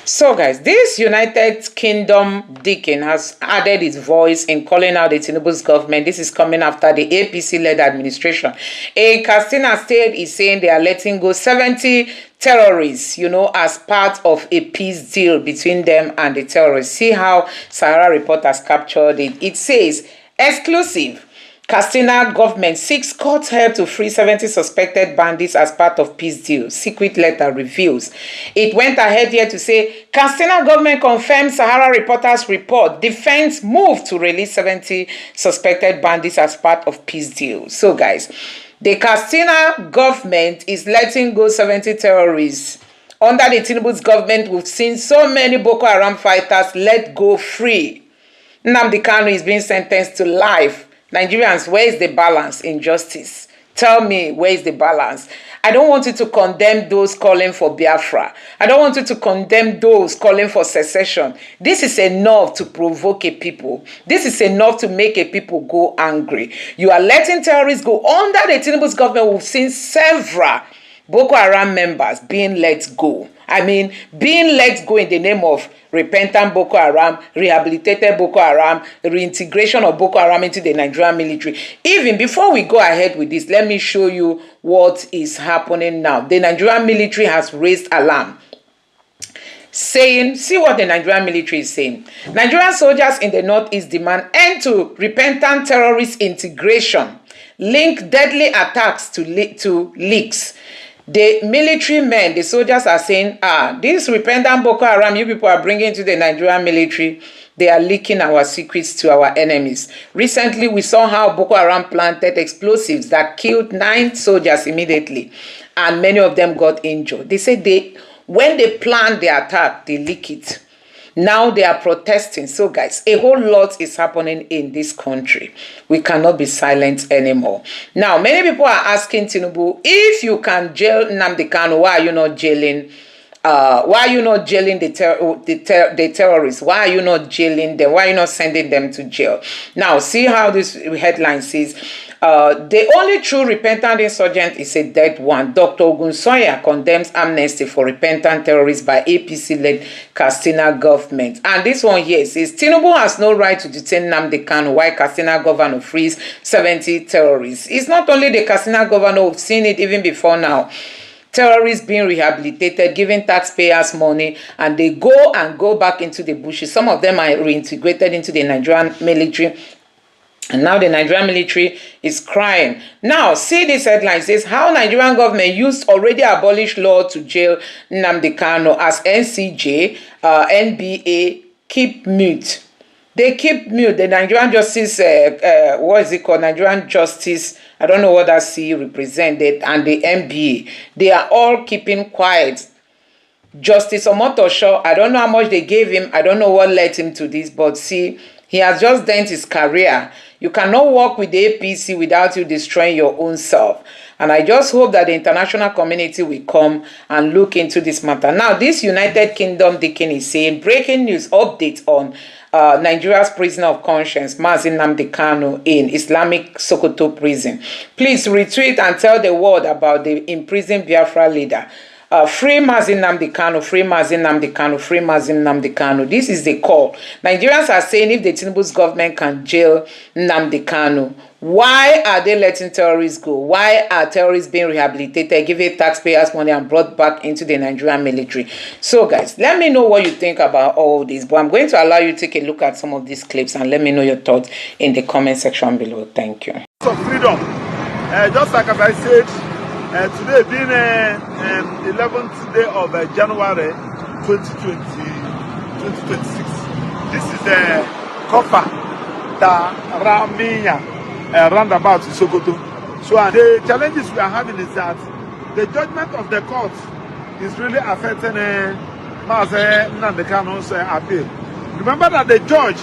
So guys, this United Kingdom Deacon has added his voice in calling out the Tinubu's government. This is coming after the APC-led administration. In Katsina State is saying they are letting go 70 terrorists, as part of a peace deal between them and the terrorists. See how Sahara Report has captured it. It says, exclusive. Katsina government seeks court help to free 70 suspected bandits as part of peace deal. Secret letter reveals. It went ahead here to say, Katsina government confirms Sahara Reporter's report. Defense move to release 70 suspected bandits as part of peace deal. So guys, the Katsina government is letting go 70 terrorists. Under the Tinubu's government, we've seen so many Boko Haram fighters let go free. Nnamdi Kanu is being sentenced to life. Nigerians, where is the balance in justice? Tell me, where is the balance? I don't want you to condemn those calling for Biafra. I don't want you to condemn those calling for secession. This is enough to provoke a people. This is enough to make a people go angry. You are letting terrorists go. Under the Tinubu's government, we've seen several Boko Haram members being let go. Being let go in the name of repentant Boko Haram, rehabilitated Boko Haram, reintegration of Boko Haram into the Nigerian military. Even before we go ahead with this, let me show you what is happening now. The Nigerian military has raised alarm, saying, see what the Nigerian military is saying. Nigerian soldiers in the northeast demand end to repentant terrorist integration, link deadly attacks to leaks. The military men, the soldiers are saying, this repentant Boko Haram you people are bringing to the Nigerian military, they are leaking our secrets to our enemies. Recently, we saw how Boko Haram planted explosives that killed 9 soldiers immediately, and many of them got injured. They said when they planned the attack, they leak it. Now they are protesting. So guys, a whole lot is happening in this country. We cannot be silent anymore. Now, many people are asking Tinubu, if you can jail Nnamdi Kanu, why are you not jailing? Why are you not jailing the terrorists? Why are you not jailing them? Why are you not sending them to jail? Now, see how this headline says. The only true repentant insurgent is a dead one. Dr. Ogunsoya condemns amnesty for repentant terrorists by APC-led Katsina government. And this one here says, Tinubu has no right to detain Nnamdi Kanu while Katsina governor frees 70 terrorists. It's not only the Katsina governor, we've seen it even before now. Terrorists being rehabilitated, giving taxpayers money, and they go back into the bushes. Some of them are reintegrated into the Nigerian military. And now the Nigerian military is crying. Now, see this headline says, how Nigerian government used already abolished law to jail Nnamdi Kanu as NCJ, NBA keep mute. They keep mute. The Nigerian Justice, what is it called? Nigerian Justice, I don't know what that C represented, and the NBA. They are all keeping quiet. Justice Omotosho, I don't know how much they gave him. I don't know what led him to this, but see, he has just done his career. You cannot work with the APC without you destroying your own self. And I just hope that the international community will come and look into this matter. Now, this United Kingdom Deacon is saying, breaking news update on Nigeria's prisoner of conscience, Nnamdi Kanu, in Islamic Sokoto prison. Please retweet and tell the world about the imprisoned Biafra leader. Free Nnamdi Kanu, free Nnamdi Kanu, free Nnamdi Kanu. This is the call. Nigerians are saying if the Tinubu's government can jail Nnamdi Kanu, why are they letting terrorists go? Why are terrorists being rehabilitated, giving taxpayers money and brought back into the Nigerian military? So guys, let me know what you think about all this. But I'm going to allow you to take a look at some of these clips and let me know your thoughts in the comment section below. Thank you. So freedom, just like as I said, today being 11th day of January 2026. This is the Kofa da Ramiya roundabout in Sokoto. So the challenges we are having is that the judgment of the court is really affecting Nnamdi Kanu's appeal. Remember that the judge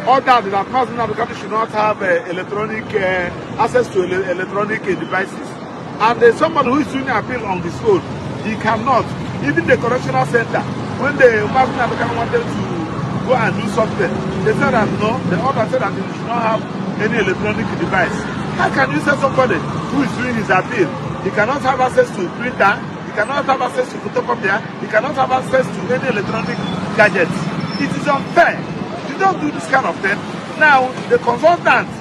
ordered that Nnamdi Kanu should not have electronic access to electronic devices. And somebody who is doing an appeal on his phone, he cannot. Even the correctional center, when the Nnamdi Kanu wanted to go and do something, they said that no, the order said that he should not have any electronic device. How can you say somebody who is doing his appeal, he cannot have access to printer, he cannot have access to photocopier, he cannot have access to any electronic gadgets. It is unfair. You don't do this kind of thing. Now, the consultants,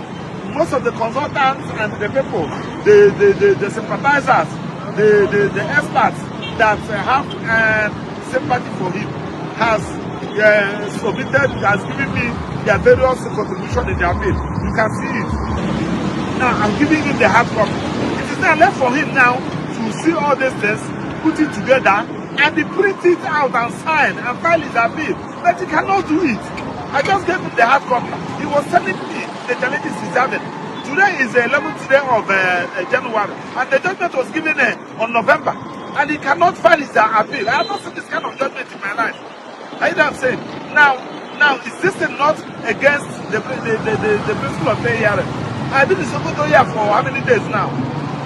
most of the consultants and the people, the sympathizers, the experts that have sympathy for him has given me their various contribution in their bill. You can see it. Now, I'm giving him the hard copy. It is now left for him now to see all these things, put it together, and he print it out and sign and file his appeal. But he cannot do it. I just gave him the hard copy. He was telling me the challenges he's having. Today is the 11th day of January, and the judgment was given on November, and he cannot file his appeal. I have not seen this kind of judgment in my life. I know what I'm saying. Now, is this not against the principle of fair hearing? I've been in Sokoto here for how many days now?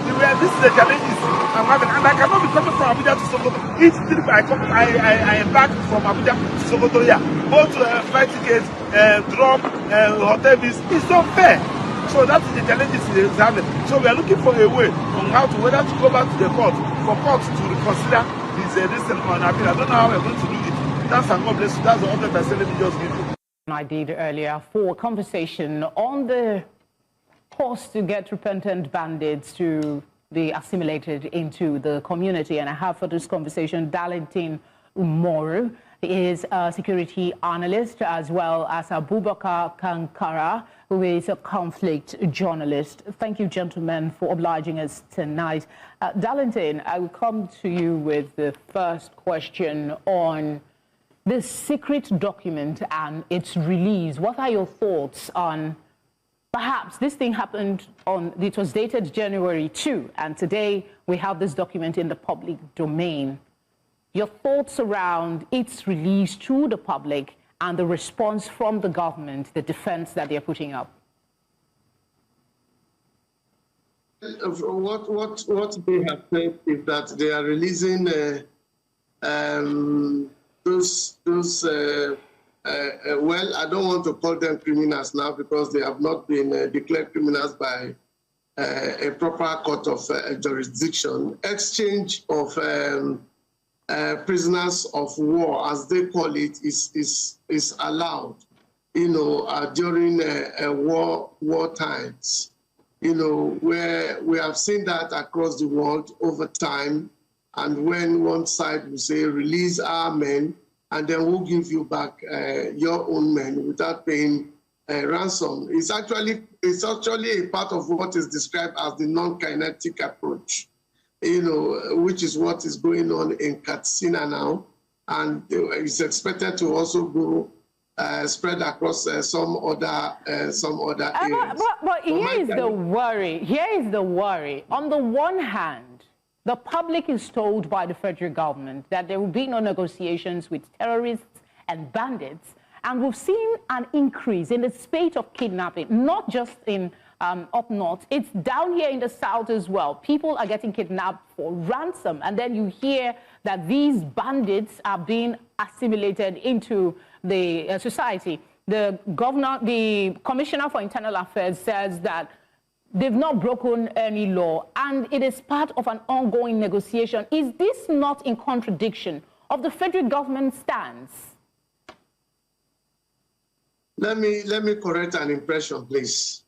This is the challenges I'm having, and I cannot be coming from Abuja to Sokoto. Each trip I embark from Abuja to Sokoto here, both flight tickets, drop, hotel fees. It's not fair. So that is the challenges he's having. So we are looking for a way on how to, whether to go back to the court, for court to reconsider this thing on appeal. I don't know how we're going to do it. That's God bless you. That's the update I said. Let me just give you. I did earlier for conversation on the course to get repentant bandits to be assimilated into the community. And I have for this conversation Darlington Umoru. He is a security analyst, as well as Abubakar Kankara, who is a conflict journalist. Thank you, gentlemen, for obliging us tonight. Darlington, I will come to you with the first question on this secret document and its release. What are your thoughts on perhaps this thing happened it was dated January 2, and today we have this document in the public domain. Your thoughts around its release to the public and the response from the government, the defense that they're putting up? What they have said is that they are releasing well, I don't want to call them criminals now because they have not been declared criminals by a proper court of jurisdiction. Exchange of prisoners of war, as they call it, is allowed, during war times, where we have seen that across the world over time. And when one side will say, release our men, and then we'll give you back your own men without paying ransom. It's actually a part of what is described as the non-kinetic approach, which is what is going on in Katsina now, and it's expected to also go spread across some other areas. But here is the worry. Here is the worry. On the one hand, the public is told by the federal government that there will be no negotiations with terrorists and bandits. And we've seen an increase in the spate of kidnapping, not just in up north. It's down here in the south as well. People are getting kidnapped for ransom. And then you hear that these bandits are being assimilated into the society. The Commissioner for Internal Affairs says that they've not broken any law, and it is part of an ongoing negotiation. Is this not in contradiction of the federal government stance? Let me correct an impression, please.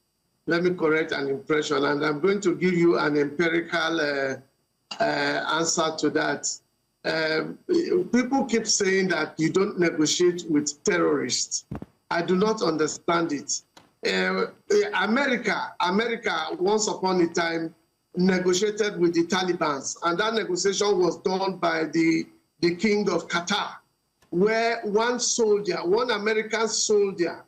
Let me correct an impression, and I'm going to give you an empirical answer to that. People keep saying that you don't negotiate with terrorists. I do not understand it. America, once upon a time, negotiated with the Taliban, and that negotiation was done by the king of Qatar, where one American soldier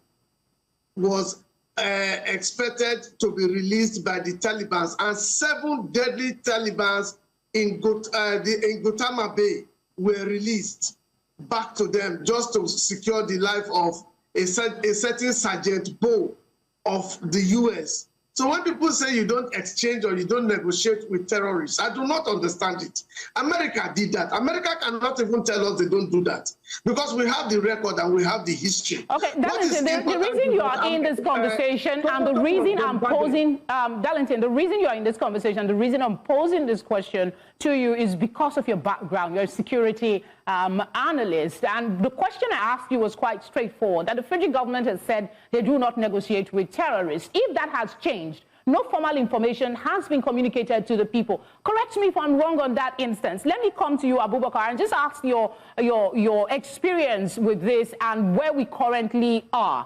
was expected to be released by the Taliban, and 7 deadly Taliban in Gautama Bay were released back to them just to secure the life of a certain Sergeant Bo of the U.S. So when people say you don't exchange or you don't negotiate with terrorists, I do not understand it. America did that. America cannot even tell us they don't do that because we have the record and we have the history. Okay, Darlington, the reason you are in this conversation and the reason I'm posing, Darlington, the reason you are in this conversation, the reason I'm posing this question to you is because of your background. You're a security analyst. And the question I asked you was quite straightforward, that the federal government has said they do not negotiate with terrorists. If that has changed, no formal information has been communicated to the people. Correct me if I'm wrong on that instance. Let me come to you, Abubakar, and just ask your experience with this and where we currently are.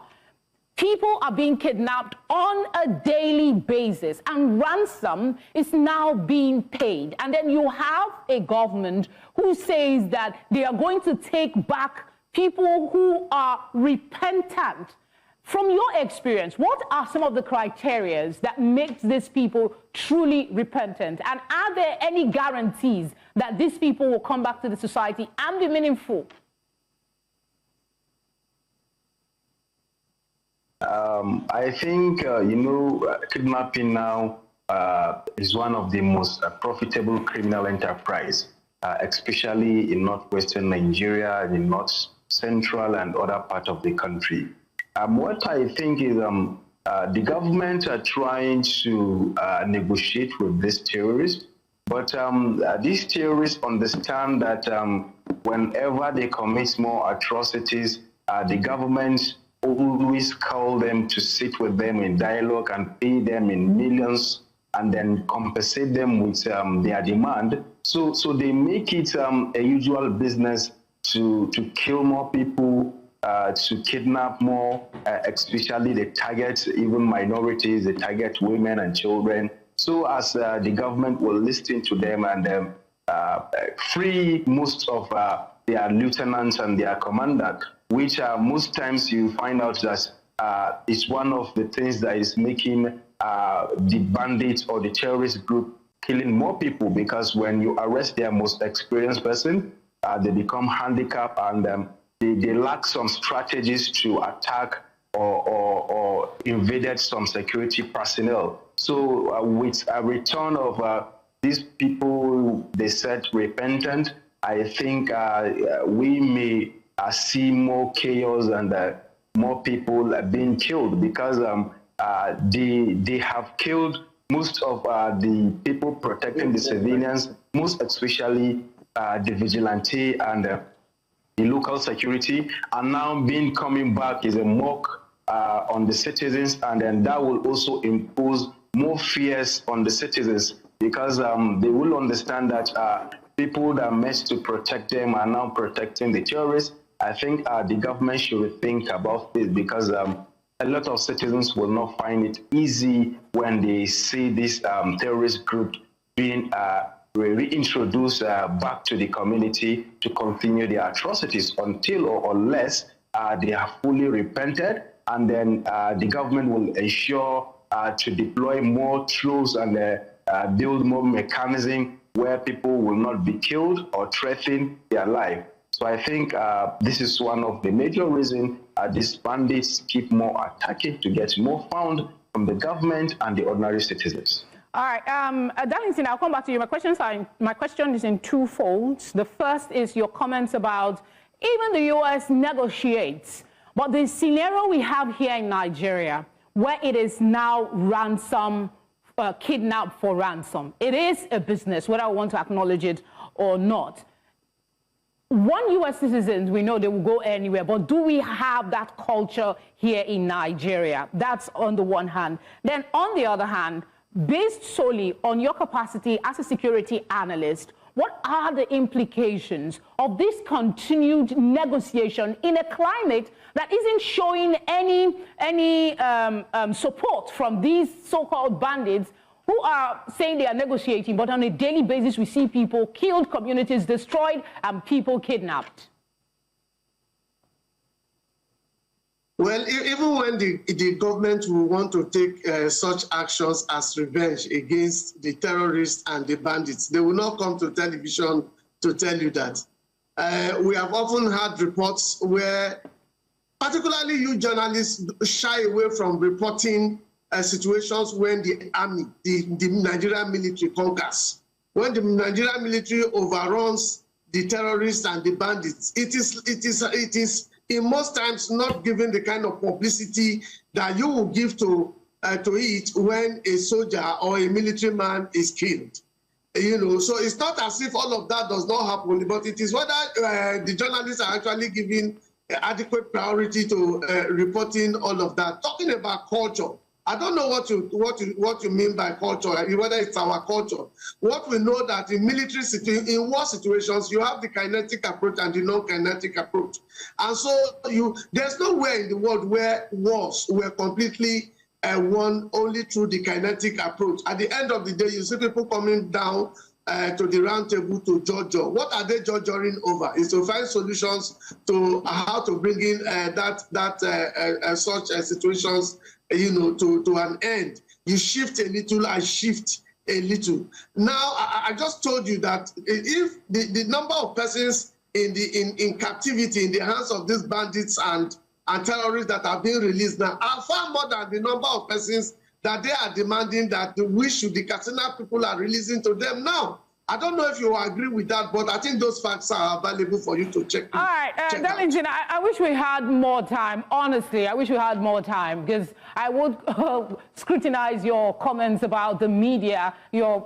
People are being kidnapped on a daily basis, and ransom is now being paid. And then you have a government who says that they are going to take back people who are repentant. From your experience, what are some of the criteria that makes these people truly repentant? And are there any guarantees that these people will come back to the society and be meaningful? I think, kidnapping now is one of the most profitable criminal enterprise, especially in northwestern Nigeria and in north central and other part of the country. What I think is the government are trying to negotiate with these terrorists, but these terrorists understand that whenever they commit more atrocities, the government always call them to sit with them in dialogue and pay them in millions and then compensate them with their demand. So they make it a usual business to kill more people, to kidnap more, especially they target even minorities, they target women and children. So as the government will listen to them and free most of their lieutenants and their commandant, which most times you find out that is one of the things that is making the bandits or the terrorist group killing more people, because when you arrest their most experienced person, they become handicapped and they lack some strategies to attack or invaded some security personnel. So with a return of these people, they said repentant, I think we may see more chaos and more people being killed, because they have killed most of the people protecting the civilians, most especially the vigilante and the local security, and now coming back is a mock on the citizens, and then that will also impose more fears on the citizens, because they will understand that people that are meant to protect them are now protecting the terrorists. I think the government should think about this, because a lot of citizens will not find it easy when they see this terrorist group being reintroduced back to the community to continue their atrocities until or unless they have fully repented, and then the government will ensure to deploy more troops and build more mechanism where people will not be killed or threaten their life. So I think this is one of the major reasons these bandits keep more attacking, to get more found from the government and the ordinary citizens. All right, Darlington, I'll come back to you. My question is in two folds. The first is your comments about even the U.S. negotiates, but the scenario we have here in Nigeria, where it is now ransom, kidnap for ransom. It is a business, whether I want to acknowledge it or not. One U.S. citizens, we know they will go anywhere, but do we have that culture here in Nigeria? That's on the one hand. Then on the other hand, based solely on your capacity as a security analyst, what are the implications of this continued negotiation in a climate that isn't showing any support from these so-called bandits who are saying they are negotiating, but on a daily basis we see people killed, communities destroyed, and people kidnapped? Well, even when the government will want to take such actions as revenge against the terrorists and the bandits, they will not come to television to tell you that. We have often had reports where, particularly you journalists, shy away from reporting situations when the army, the Nigerian military conquers. When the Nigerian military overruns the terrorists and the bandits, it is in most times not given the kind of publicity that you will give to it when a soldier or a military man is killed. You know, so it's not as if all of that does not happen, but it is whether the journalists are actually giving adequate priority to reporting all of that. Talking about culture, I don't know what you mean by culture, whether it's our culture. What we know that in military in war situations, you have the kinetic approach and the non-kinetic approach, and so there's nowhere in the world where wars were completely won only through the kinetic approach. At the end of the day, you see people coming down to the round table to judge. What are they judging over? Is to find solutions to how to bring in such situations, you know, to an end. You shift a little, I shift a little. Now, I just told you that if the number of persons in captivity in the hands of these bandits and terrorists that are being released now are far more than the number of persons that they are demanding that the Katsina people are releasing to them now. I don't know if you agree with that, but I think those facts are available for you to check. All right, Darlington, I wish we had more time. Honestly, I wish we had more time, because I would scrutinize your comments about the media. You're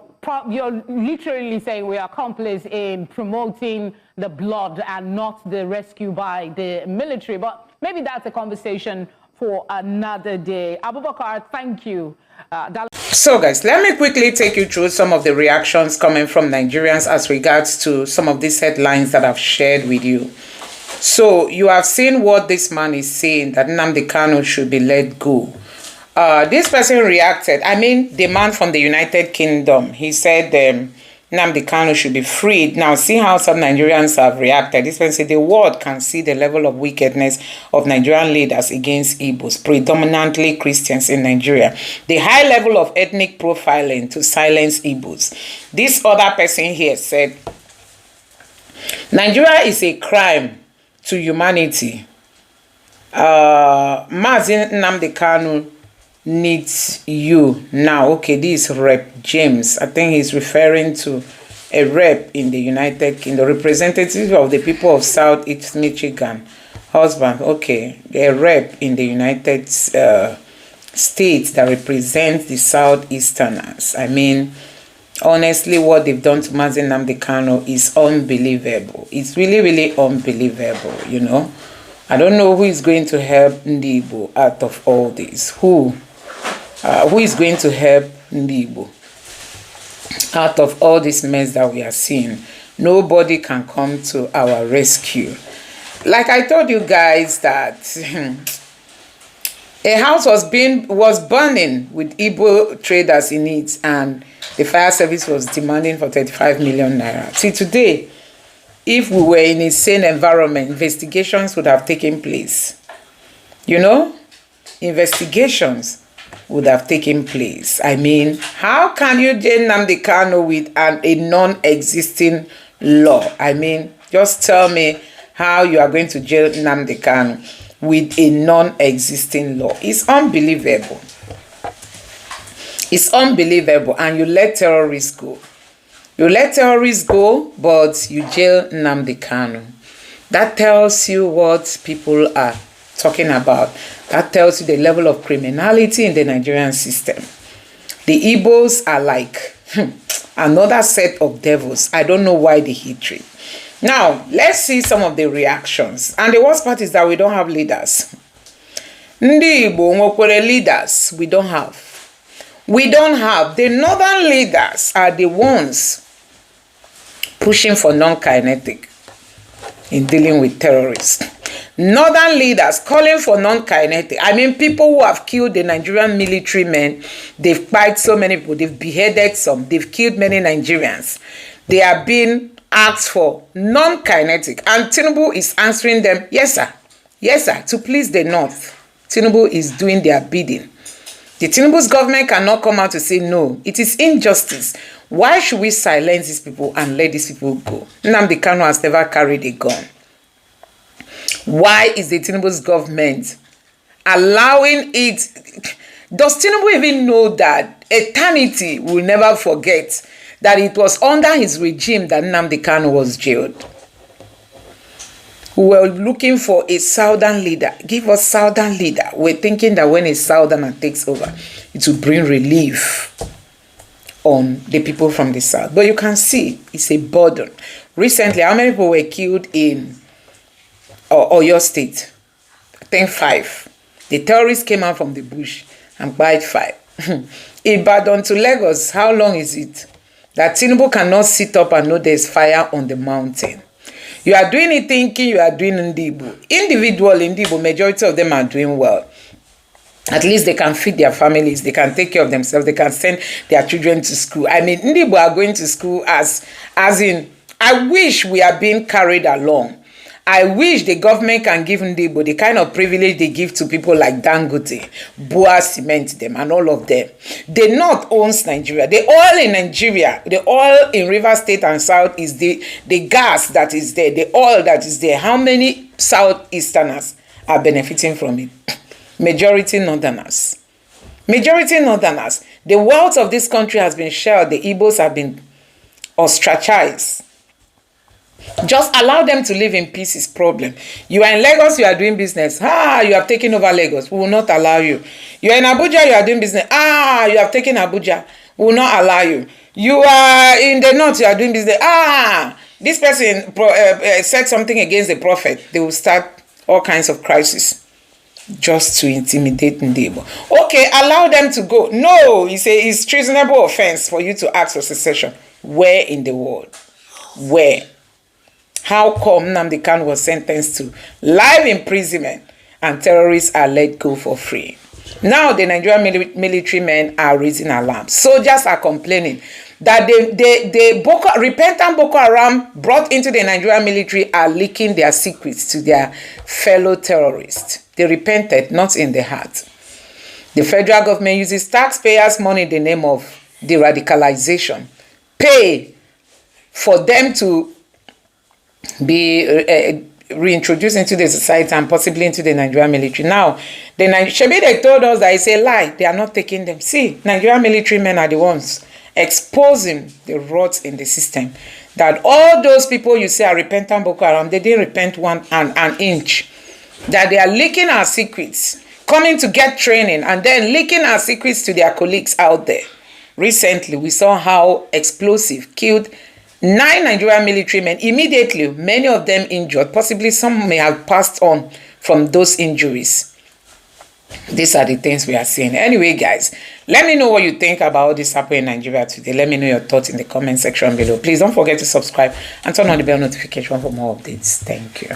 literally saying we are accomplice in promoting the blood and not the rescue by the military. But maybe that's a conversation for another day. Abubakar, thank you. So guys, let me quickly take you through some of the reactions coming from Nigerians as regards to some of these headlines that I've shared with you. So you have seen what this man is saying, that Nnamdi Kanu should be let go. This person reacted, the man from the United Kingdom, he said Nnamdi Kanu should be freed. Now see how some Nigerians have reacted. This person said the world can see the level of wickedness of Nigerian leaders against Igbos, predominantly Christians in Nigeria. The high level of ethnic profiling to silence Igbos. This other person here said, Nigeria is a crime to humanity. Mazin Nnamdi Kanu needs you now. Okay, this is Rep James. I think he's referring to a rep in the United Kingdom, representative of the people of Southeast Michigan. Husband, okay, a rep in the United States that represents the Southeasterners. Honestly, what they've done to Mazin Nnamdi Kanu is unbelievable. It's really, really unbelievable, you know. I don't know who is going to help Ndibo out of all this. Who is going to help Ndibo out of all this mess that we are seeing? Nobody can come to our rescue. Like I told you guys that a house was burning with Igbo traders in it, and the fire service was demanding for 35 million naira. See, today, if we were in a sane environment, investigations would have taken place. You know, investigations would have taken place. How can you jail Nnamdi Kanu with a non-existing law? Just tell me how you are going to jail Nnamdi Kanu with a non-existing law. It's unbelievable. It's unbelievable, and you let terrorists go. You let terrorists go, but you jail Nnamdi Kanu. That tells you what people are talking about. That tells you the level of criminality in the Nigerian system. The Igbos are like another set of devils. I don't know why the hatred. Now, let's see some of the reactions. And the worst part is that we don't have leaders. Ndi Igbo nwekwere leaders. We don't have. We don't have. The northern leaders are the ones pushing for non-kinetic in dealing with terrorists. Northern leaders calling for non-kinetic. People who have killed the Nigerian military men. They've killed so many people. They've beheaded some. They've killed many Nigerians. They are being asked for non-kinetic. And Tinubu is answering them, yes, sir. Yes, sir. To please the North. Tinubu is doing their bidding. The Tinubu's government cannot come out to say no. It is injustice. Why should we silence these people and let these people go? Nnamdi Kanu has never carried a gun. Why is the Tinubu's government allowing it? Does Tinubu even know that eternity will never forget that it was under his regime that Nnamdi Kanu was jailed? We were looking for a southern leader. Give us southern leader. We're thinking that when a southerner takes over, it will bring relief on the people from the south. But you can see it's a burden. Recently, how many people were killed in Oyo State? I think 5. The terrorists came out from the bush and bite 5. Ibadan to Lagos, how long is it that Tinubu cannot sit up and know there's fire on the mountain? You are doing it thinking you are doing Ndibu. Individual Ndibu, majority of them are doing well. At least they can feed their families. They can take care of themselves. They can send their children to school. I mean, Ndibu are going to school as in, I wish we are being carried along. I wish the government can give Ndibu the kind of privilege they give to people like Dangote, Bua Cement them, and all of them. The North owns Nigeria. The oil in Nigeria, the oil in River State and South is the gas that is there, the oil that is there. How many Southeasterners are benefiting from it? Majority Northerners. Majority Northerners. The wealth of this country has been shared. The Igbos have been ostracized. Just allow them to live in peace is problem. You are in Lagos, you are doing business. You have taken over Lagos. We will not allow you. You are in Abuja, you are doing business. You have taken Abuja. We will not allow you. You are in the north, you are doing business. This person said something against the prophet. They will start all kinds of crises just to intimidate Ndebo. Okay, allow them to go. No, it's treasonable offense for you to ask for secession. Where in the world? Where? How come Nnamdi Kanu was sentenced to life imprisonment and terrorists are let go for free? Now the Nigerian military men are raising alarm. Soldiers are complaining that the repentant Boko Haram brought into the Nigerian military are leaking their secrets to their fellow terrorists. They repented, not in the heart. The federal government uses taxpayers' money in the name of de-radicalization. Pay for them to be reintroduced into the society and possibly into the Nigerian military. Now, they told us that it's a lie. They are not taking them. See, Nigerian military men are the ones exposing the rots in the system. That all those people you say are repentant Boko Haram, they didn't repent an inch. That they are leaking our secrets, coming to get training, and then leaking our secrets to their colleagues out there. Recently, we saw how explosive killed 9 Nigerian military men immediately, many of them injured. Possibly some may have passed on from those injuries. These are the things we are seeing. Anyway, guys, let me know what you think about all this happening in Nigeria today. Let me know your thoughts in the comment section below. Please don't forget to subscribe and turn on the bell notification for more updates. Thank you.